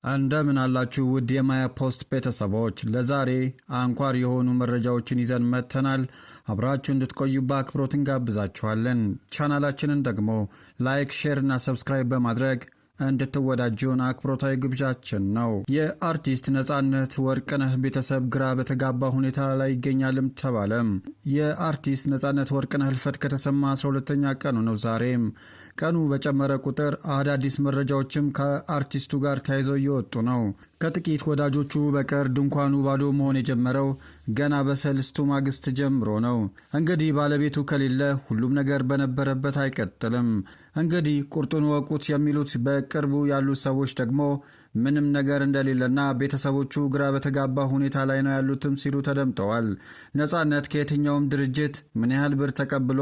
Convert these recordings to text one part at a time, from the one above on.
እንደምን አላችሁ ውድ የማያ ፖስት ቤተሰቦች፣ ለዛሬ አንኳር የሆኑ መረጃዎችን ይዘን መጥተናል። አብራችሁ እንድትቆዩ በአክብሮት እንጋብዛችኋለን። ቻናላችንን ደግሞ ላይክ፣ ሼር እና ሰብስክራይብ በማድረግ እንድትወዳጁን አክብሮታዊ ግብዣችን ነው። የአርቲስት ነጻነት ወርቅነህ ቤተሰብ ግራ በተጋባ ሁኔታ ላይ ይገኛልም ተባለም። የአርቲስት ነጻነት ወርቅነህ ህልፈት ከተሰማ 12ኛ ቀኑ ነው። ዛሬም ቀኑ በጨመረ ቁጥር አዳዲስ መረጃዎችም ከአርቲስቱ ጋር ተያይዘው እየወጡ ነው። ከጥቂት ወዳጆቹ በቀር ድንኳኑ ባዶ መሆን የጀመረው ገና በሰልስቱ ማግስት ጀምሮ ነው። እንግዲህ ባለቤቱ ከሌለ ሁሉም ነገር በነበረበት አይቀጥልም። እንግዲህ ቁርጡን ወቁት የሚሉት በቅርቡ ያሉት ሰዎች ደግሞ ምንም ነገር እንደሌለና ቤተሰቦቹ ግራ በተጋባ ሁኔታ ላይ ነው ያሉትም ሲሉ ተደምጠዋል። ነጻነት ከየትኛውም ድርጅት ምን ያህል ብር ተቀብሎ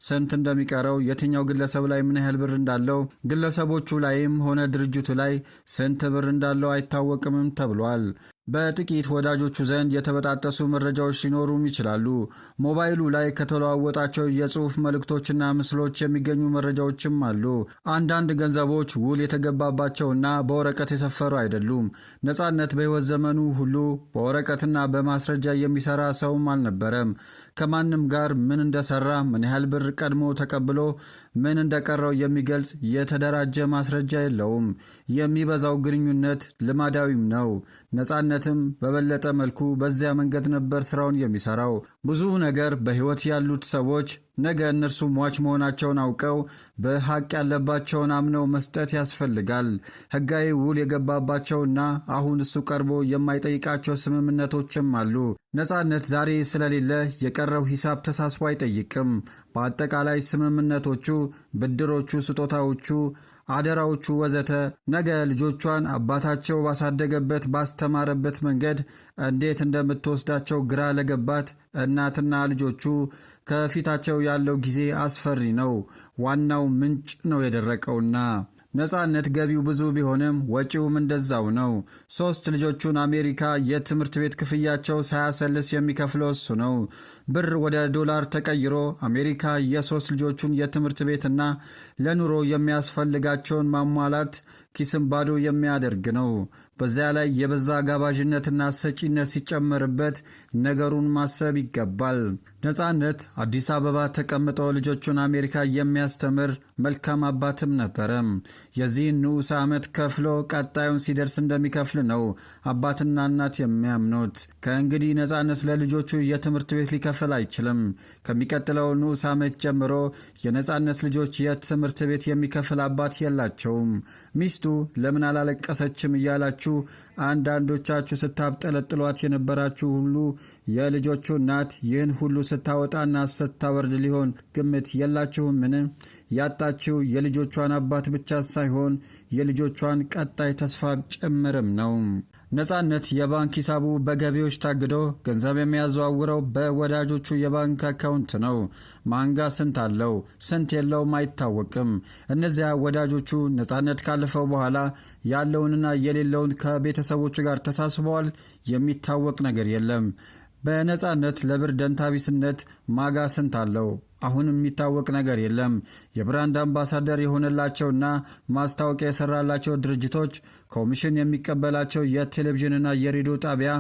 ስንት እንደሚቀረው፣ የትኛው ግለሰብ ላይ ምን ያህል ብር እንዳለው፣ ግለሰቦቹ ላይም ሆነ ድርጅቱ ላይ ስንት ብር እንዳለው አይታወቅምም ተብሏል። በጥቂት ወዳጆቹ ዘንድ የተበጣጠሱ መረጃዎች ሊኖሩም ይችላሉ። ሞባይሉ ላይ ከተለዋወጣቸው የጽሑፍ መልእክቶችና ምስሎች የሚገኙ መረጃዎችም አሉ። አንዳንድ ገንዘቦች ውል የተገባባቸውና በወረቀት የሰፈሩ አይደሉም። ነጻነት በሕይወት ዘመኑ ሁሉ በወረቀትና በማስረጃ የሚሰራ ሰውም አልነበረም። ከማንም ጋር ምን እንደሰራ፣ ምን ያህል ብር ቀድሞ ተቀብሎ ምን እንደቀረው የሚገልጽ የተደራጀ ማስረጃ የለውም። የሚበዛው ግንኙነት ልማዳዊም ነው። ነጻነትም በበለጠ መልኩ በዚያ መንገድ ነበር ስራውን የሚሰራው። ብዙ ነገር በሕይወት ያሉት ሰዎች ነገ እነርሱ ሟች መሆናቸውን አውቀው በሐቅ ያለባቸውን አምነው መስጠት ያስፈልጋል። ሕጋዊ ውል የገባባቸውና አሁን እሱ ቀርቦ የማይጠይቃቸው ስምምነቶችም አሉ። ነጻነት ዛሬ ስለሌለ የቀረው ሂሳብ ተሳስቦ አይጠይቅም። በአጠቃላይ ስምምነቶቹ፣ ብድሮቹ፣ ስጦታዎቹ፣ አደራዎቹ ወዘተ ነገ ልጆቿን አባታቸው ባሳደገበት ባስተማረበት መንገድ እንዴት እንደምትወስዳቸው ግራ ለገባት እናትና ልጆቹ ከፊታቸው ያለው ጊዜ አስፈሪ ነው። ዋናው ምንጭ ነው የደረቀውና ነጻነት ገቢው ብዙ ቢሆንም ወጪውም እንደዛው ነው። 3 ልጆቹን አሜሪካ የትምህርት ቤት ክፍያቸው ሳያሰልስ የሚከፍለው እሱ ነው። ብር ወደ ዶላር ተቀይሮ አሜሪካ የ3 ልጆቹን የትምህርት ቤትና ለኑሮ የሚያስፈልጋቸውን ማሟላት ኪስም ባዶ የሚያደርግ ነው። በዚያ ላይ የበዛ ጋባዥነትና ሰጪነት ሲጨመርበት ነገሩን ማሰብ ይገባል። ነጻነት አዲስ አበባ ተቀምጦ ልጆቹን አሜሪካ የሚያስተምር መልካም አባትም ነበረም። የዚህን ንዑስ ዓመት ከፍሎ ቀጣዩን ሲደርስ እንደሚከፍል ነው አባትና እናት የሚያምኑት። ከእንግዲህ ነጻነት ለልጆቹ የትምህርት ቤት ሊከፍል አይችልም። ከሚቀጥለው ንዑስ ዓመት ጀምሮ የነጻነት ልጆች የትምህርት ቤት የሚከፍል አባት የላቸውም። ሚስቱ ለምን አላለቀሰችም እያላችሁ አንዳንዶቻችሁ ስታብጠለጥሏት የነበራችሁ ሁሉ የልጆቹ እናት ይህን ሁሉ ስታወጣና ስታወርድ ሊሆን ግምት የላችሁምን? ያጣችው የልጆቿን አባት ብቻ ሳይሆን የልጆቿን ቀጣይ ተስፋ ጭምርም ነው። ነጻነት የባንክ ሂሳቡ በገቢዎች ታግዶ ገንዘብ የሚያዘዋውረው በወዳጆቹ የባንክ አካውንት ነው። ማንጋ ስንት አለው ስንት የለውም አይታወቅም። እነዚያ ወዳጆቹ ነጻነት ካለፈው በኋላ ያለውንና የሌለውን ከቤተሰቦቹ ጋር ተሳስበዋል። የሚታወቅ ነገር የለም። በነጻነት ለብር ደንታቢስነት ማጋ ስንት አለው? አሁንም የሚታወቅ ነገር የለም። የብራንድ አምባሳደር የሆነላቸውና ማስታወቂያ የሰራላቸው ድርጅቶች፣ ኮሚሽን የሚቀበላቸው የቴሌቪዥንና የሬዲዮ ጣቢያ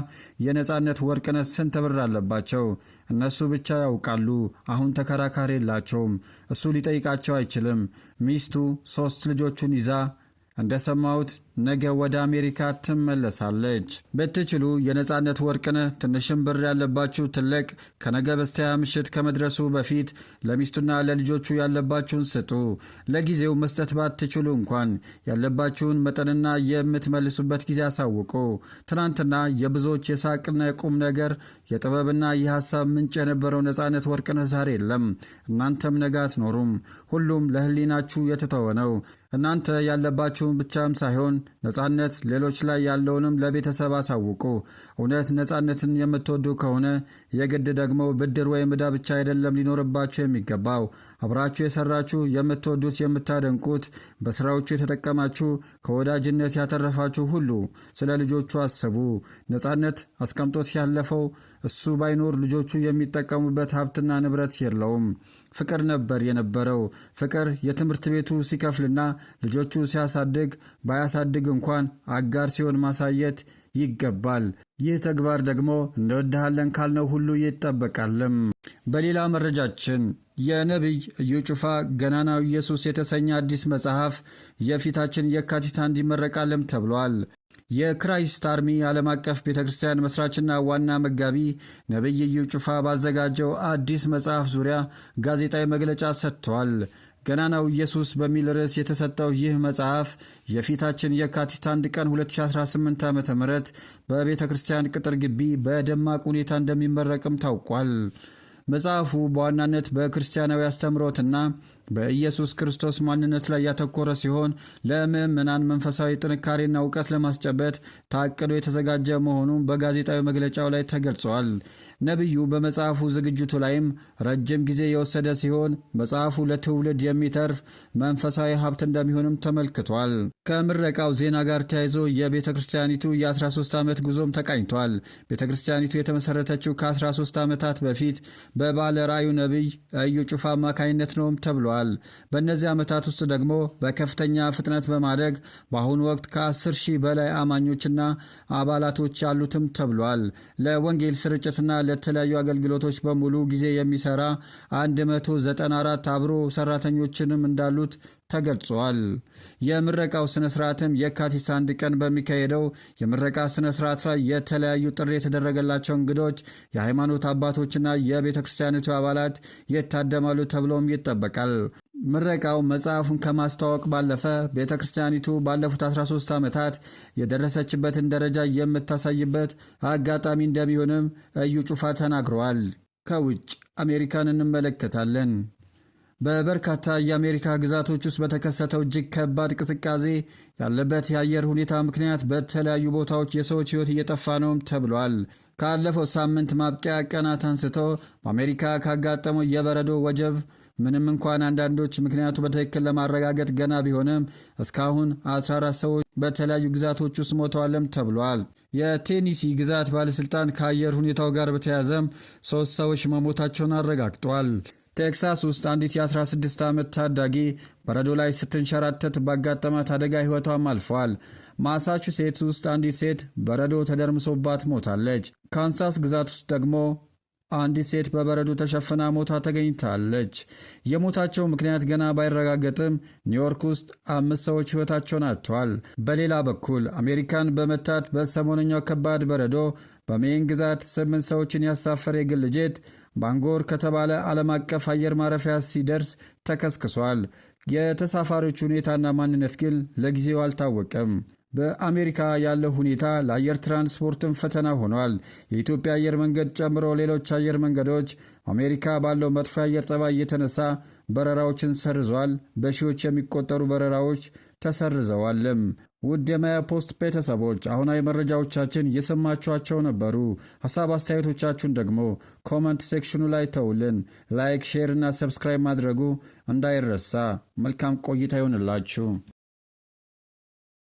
የነጻነት ወርቅነህ ስንት ብር አለባቸው? እነሱ ብቻ ያውቃሉ። አሁን ተከራካሪ የላቸውም። እሱ ሊጠይቃቸው አይችልም። ሚስቱ 3 ልጆቹን ይዛ እንደሰማሁት ነገ ወደ አሜሪካ ትመለሳለች። ብትችሉ የነጻነት ወርቅነህ ትንሽም ብር ያለባችሁ ትልቅ ከነገ በስቲያ ምሽት ከመድረሱ በፊት ለሚስቱና ለልጆቹ ያለባችሁን ስጡ። ለጊዜው መስጠት ባትችሉ እንኳን ያለባችሁን መጠንና የምትመልሱበት ጊዜ አሳውቁ። ትናንትና የብዙዎች የሳቅና የቁም ነገር የጥበብና የሐሳብ ምንጭ የነበረው ነጻነት ወርቅነህ ዛሬ የለም። እናንተም ነገ አትኖሩም። ሁሉም ለህሊናችሁ የተተወ ነው። እናንተ ያለባችሁን ብቻም ሳይሆን ነጻነት ሌሎች ላይ ያለውንም ለቤተሰብ አሳውቁ። እውነት ነጻነትን የምትወዱ ከሆነ የግድ ደግሞ ብድር ወይም ዕዳ ብቻ አይደለም ሊኖርባችሁ የሚገባው። አብራችሁ የሰራችሁ፣ የምትወዱት፣ የምታደንቁት፣ በስራዎቹ የተጠቀማችሁ፣ ከወዳጅነት ያተረፋችሁ ሁሉ ስለ ልጆቹ አስቡ። ነጻነት አስቀምጦት ያለፈው እሱ ባይኖር ልጆቹ የሚጠቀሙበት ሀብትና ንብረት የለውም። ፍቅር ነበር የነበረው። ፍቅር የትምህርት ቤቱ ሲከፍልና ልጆቹ ሲያሳድግ ባያሳድግ እንኳን አጋር ሲሆን ማሳየት ይገባል። ይህ ተግባር ደግሞ እንወድሃለን ካልነው ሁሉ ይጠበቃልም። በሌላ መረጃችን የነቢይ እዩ ጩፋ ገናናው ኢየሱስ የተሰኘ አዲስ መጽሐፍ የፊታችን የካቲት 1 ይመረቃልም ተብሏል። የክራይስት አርሚ ዓለም አቀፍ ቤተ ክርስቲያን መስራችና ዋና መጋቢ ነቢይ እዩ ጩፋ ባዘጋጀው አዲስ መጽሐፍ ዙሪያ ጋዜጣዊ መግለጫ ሰጥቷል። ገናናው ኢየሱስ በሚል ርዕስ የተሰጠው ይህ መጽሐፍ የፊታችን የካቲት 1 ቀን 2018 ዓ.ም በቤተ ክርስቲያን ቅጥር ግቢ በደማቅ ሁኔታ እንደሚመረቅም ታውቋል። መጽሐፉ በዋናነት በክርስቲያናዊ አስተምሮትና በኢየሱስ ክርስቶስ ማንነት ላይ ያተኮረ ሲሆን ለምዕመናን መንፈሳዊ ጥንካሬና እውቀት ለማስጨበጥ ታቅዶ የተዘጋጀ መሆኑን በጋዜጣዊ መግለጫው ላይ ተገልጿል። ነቢዩ በመጽሐፉ ዝግጅቱ ላይም ረጅም ጊዜ የወሰደ ሲሆን መጽሐፉ ለትውልድ የሚተርፍ መንፈሳዊ ሀብት እንደሚሆንም ተመልክቷል። ከምረቃው ዜና ጋር ተያይዞ የቤተ ክርስቲያኒቱ የ13 ዓመት ጉዞም ተቃኝቷል። ቤተ ክርስቲያኒቱ የተመሰረተችው ከ13 ዓመታት በፊት በባለ ራእዩ ነቢይ እዩ ጩፋ አማካኝነት ነውም ተብሏል። በእነዚህ ዓመታት ውስጥ ደግሞ በከፍተኛ ፍጥነት በማደግ በአሁኑ ወቅት ከ10 ሺህ በላይ አማኞችና አባላቶች ያሉትም ተብሏል። ለወንጌል ስርጭትና ለተለያዩ አገልግሎቶች በሙሉ ጊዜ የሚሰራ 194 አብሮ ሰራተኞችንም እንዳሉት ተገልጿል። የምረቃው ስነ ስርዓትም የካቲት 1 ቀን በሚካሄደው የምረቃ ስነ ስርዓት ላይ የተለያዩ ጥሪ የተደረገላቸው እንግዶች፣ የሃይማኖት አባቶችና የቤተ ክርስቲያኒቱ አባላት ይታደማሉ ተብሎም ይጠበቃል። ምረቃው መጽሐፉን ከማስተዋወቅ ባለፈ ቤተ ክርስቲያኒቱ ባለፉት 13 ዓመታት የደረሰችበትን ደረጃ የምታሳይበት አጋጣሚ እንደሚሆንም እዩ ጩፋ ተናግረዋል። ከውጭ አሜሪካን እንመለከታለን። በበርካታ የአሜሪካ ግዛቶች ውስጥ በተከሰተው እጅግ ከባድ ቅዝቃዜ ያለበት የአየር ሁኔታ ምክንያት በተለያዩ ቦታዎች የሰዎች ሕይወት እየጠፋ ነውም ተብሏል። ካለፈው ሳምንት ማብቂያ ቀናት አንስቶ በአሜሪካ ካጋጠመው የበረዶ ወጀብ ምንም እንኳን አንዳንዶች ምክንያቱ በትክክል ለማረጋገጥ ገና ቢሆንም እስካሁን 14 ሰዎች በተለያዩ ግዛቶች ውስጥ ሞተዋልም ተብሏል። የቴኒሲ ግዛት ባለሥልጣን ከአየር ሁኔታው ጋር በተያያዘም 3 ሰዎች መሞታቸውን አረጋግጧል። ቴክሳስ ውስጥ አንዲት የ16 ዓመት ታዳጊ በረዶ ላይ ስትንሸራተት ባጋጠማት አደጋ ሕይወቷም አልፏል። ማሳቹሴትስ ውስጥ አንዲት ሴት በረዶ ተደርምሶባት ሞታለች። ካንሳስ ግዛት ውስጥ ደግሞ አንዲት ሴት በበረዶ ተሸፍና ሞታ ተገኝታለች። የሞታቸው ምክንያት ገና ባይረጋገጥም ኒውዮርክ ውስጥ 5 ሰዎች ሕይወታቸውን አጥተዋል። በሌላ በኩል አሜሪካን በመታት በሰሞነኛው ከባድ በረዶ በሜን ግዛት 8 ሰዎችን ያሳፈረ የግል ጄት ባንጎር ከተባለ ዓለም አቀፍ አየር ማረፊያ ሲደርስ ተከስክሷል። የተሳፋሪዎቹ ሁኔታና ማንነት ግን ለጊዜው አልታወቀም። በአሜሪካ ያለው ሁኔታ ለአየር ትራንስፖርትም ፈተና ሆኗል። የኢትዮጵያ አየር መንገድ ጨምሮ ሌሎች አየር መንገዶች አሜሪካ ባለው መጥፎ አየር ጸባይ የተነሳ በረራዎችን ሰርዟል። በሺዎች የሚቆጠሩ በረራዎች ተሰርዘዋልም። ውድ የማያ ፖስት ቤተሰቦች አሁናዊ መረጃዎቻችን የሰማችኋቸው ነበሩ። ሐሳብ አስተያየቶቻችሁን ደግሞ ኮመንት ሴክሽኑ ላይ ተውልን። ላይክ፣ ሼር እና ሰብስክራይብ ማድረጉ እንዳይረሳ። መልካም ቆይታ ይሆንላችሁ።